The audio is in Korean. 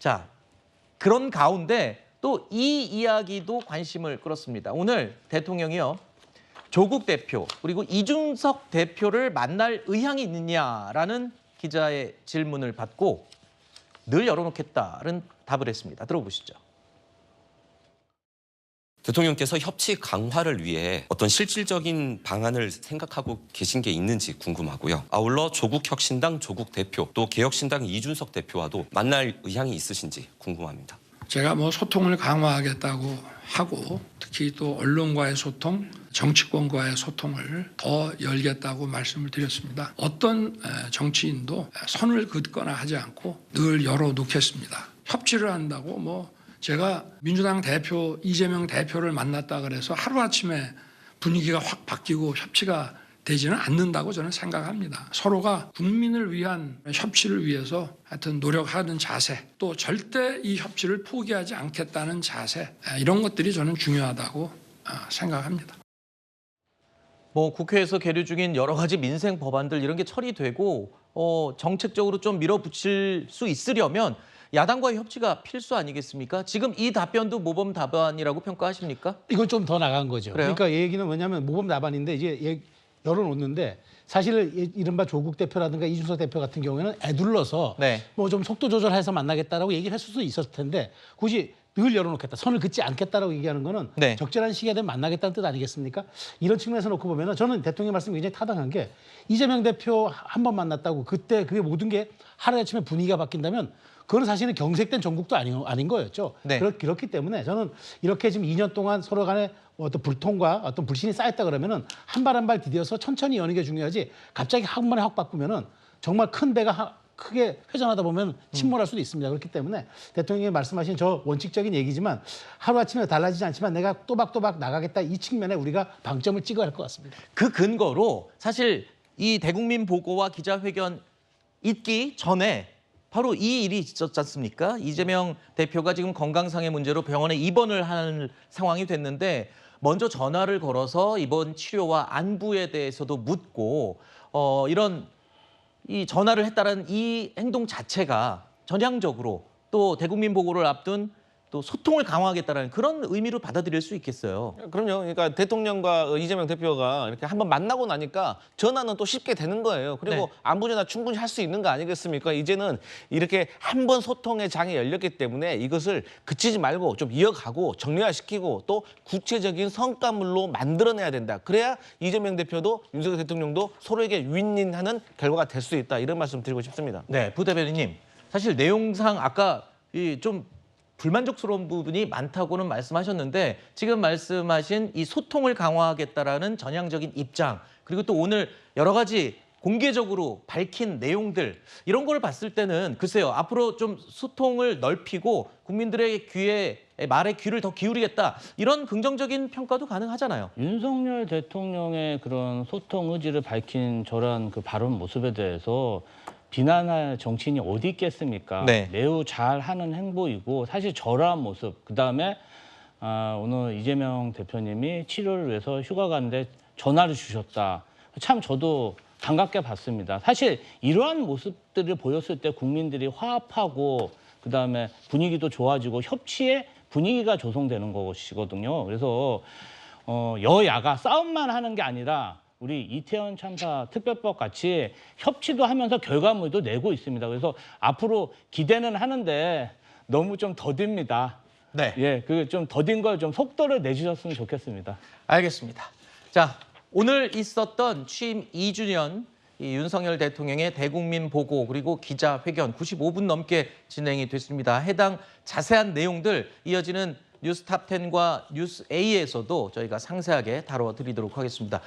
자, 그런 가운데 또 이 이야기도 관심을 끌었습니다. 오늘 대통령이요. 조국 대표 그리고 이준석 대표를 만날 의향이 있느냐라는 기자의 질문을 받고 늘 열어놓겠다는 답을 했습니다. 들어보시죠. 대통령께서 협치 강화를 위해 어떤 실질적인 방안을 생각하고 계신 게 있는지 궁금하고요. 아울러 조국혁신당 조국 대표 또 개혁신당 이준석 대표와도 만날 의향이 있으신지 궁금합니다. 제가 소통을 강화하겠다고 하고 특히 또 언론과의 소통, 정치권과의 소통을 더 열겠다고 말씀을 드렸습니다. 어떤 정치인도 선을 긋거나 하지 않고 늘 열어놓겠습니다. 협치를 한다고 제가 민주당 대표 이재명 대표를 만났다 그래서 하루아침에 분위기가 확 바뀌고 협치가 되지는 않는다고 저는 생각합니다. 서로가 국민을 위한 협치를 위해서 하여튼 노력하는 자세, 또 절대 이 협치를 포기하지 않겠다는 자세, 이런 것들이 저는 중요하다고 생각합니다. 국회에서 계류 중인 여러 가지 민생 법안들 이런 게 처리되고 정책적으로 좀 밀어붙일 수 있으려면 야당과의 협치가 필수 아니겠습니까? 지금 이 답변도 모범 답안이라고 평가하십니까? 이건 좀 더 나간 거죠. 그래요? 그러니까 얘기는 뭐냐면 모범 답안인데 이제 열어놓는데 사실 이른바 조국 대표라든가 이준석 대표 같은 경우에는 애둘러서 네. 좀 속도 조절해서 만나겠다라고 얘기를 했을 수도 있었을 텐데 굳이 늘 열어놓겠다, 선을 긋지 않겠다라고 얘기하는 거는 네. 적절한 시기에 되면 만나겠다는 뜻 아니겠습니까? 이런 측면에서 놓고 보면은 저는 대통령 말씀이 굉장히 타당한 게 이재명 대표 한 번 만났다고 그때 그게 모든 게 하루아침에 분위기가 바뀐다면 그건 사실은 경색된 전국도 아닌 거였죠. 네. 그렇기 때문에 저는 이렇게 지금 2년 동안 서로 간에 어떤 불통과 어떤 불신이 쌓였다 그러면은 한 발 한 발 디뎌서 천천히 여는 게 중요하지 갑자기 한 번에 확 바꾸면은 정말 큰 배가 크게 회전하다 보면 침몰할 수도 있습니다. 그렇기 때문에 대통령이 말씀하신 저 원칙적인 얘기지만 하루아침에 달라지지 않지만 내가 또박또박 나가겠다 이 측면에 우리가 방점을 찍어야 할 것 같습니다. 그 근거로 사실 이 대국민 보고와 기자회견 있기 전에 바로 이 일이 있었지 않습니까? 이재명 대표가 지금 건강상의 문제로 병원에 입원을 한 상황이 됐는데 먼저 전화를 걸어서 이번 치료와 안부에 대해서도 묻고 이런 이 전화를 했다는 이 행동 자체가 전향적으로 또 대국민 보고를 앞둔 또 소통을 강화하겠다는 그런 의미로 받아들일 수 있겠어요. 그럼요. 그러니까 대통령과 이재명 대표가 이렇게 한번 만나고 나니까 전화는 또 쉽게 되는 거예요. 그리고 네. 안부 전화 충분히 할 수 있는 거 아니겠습니까? 이제는 이렇게 한 번 소통의 장이 열렸기 때문에 이것을 그치지 말고 좀 이어가고 정리화시키고 또 구체적인 성과물로 만들어내야 된다. 그래야 이재명 대표도 윤석열 대통령도 서로에게 윈윈하는 결과가 될 수 있다. 이런 말씀 드리고 싶습니다. 네, 부대변인님. 사실 내용상 아까 좀 불만족스러운 부분이 많다고는 말씀하셨는데 지금 말씀하신 이 소통을 강화하겠다라는 전향적인 입장 그리고 또 오늘 여러 가지 공개적으로 밝힌 내용들 이런 걸 봤을 때는 글쎄요 앞으로 좀 소통을 넓히고 국민들의 말에 귀를 더 기울이겠다 이런 긍정적인 평가도 가능하잖아요. 윤석열 대통령의 그런 소통 의지를 밝힌 저런 그 발언 모습에 대해서 비난할 정치인이 어디 있겠습니까? 네. 매우 잘하는 행보이고 사실 저러한 모습 그다음에 오늘 이재명 대표님이 치료를 위해서 휴가 갔는데 전화를 주셨다. 참 저도 반갑게 봤습니다. 사실 이러한 모습들을 보였을 때 국민들이 화합하고 그다음에 분위기도 좋아지고 협치의 분위기가 조성되는 것이거든요. 그래서 여야가 싸움만 하는 게 아니라 우리 이태원 참사 특별법 같이 협치도 하면서 결과물도 내고 있습니다. 그래서 앞으로 기대는 하는데 너무 좀 더딥니다. 네. 예, 그 좀 더딘 걸 좀 속도를 내주셨으면 좋겠습니다. 알겠습니다. 자, 오늘 있었던 취임 2주년 이 윤석열 대통령의 대국민 보고 그리고 기자회견 95분 넘게 진행이 됐습니다. 해당 자세한 내용들 이어지는 뉴스탑10과 뉴스 A에서도 저희가 상세하게 다뤄드리도록 하겠습니다.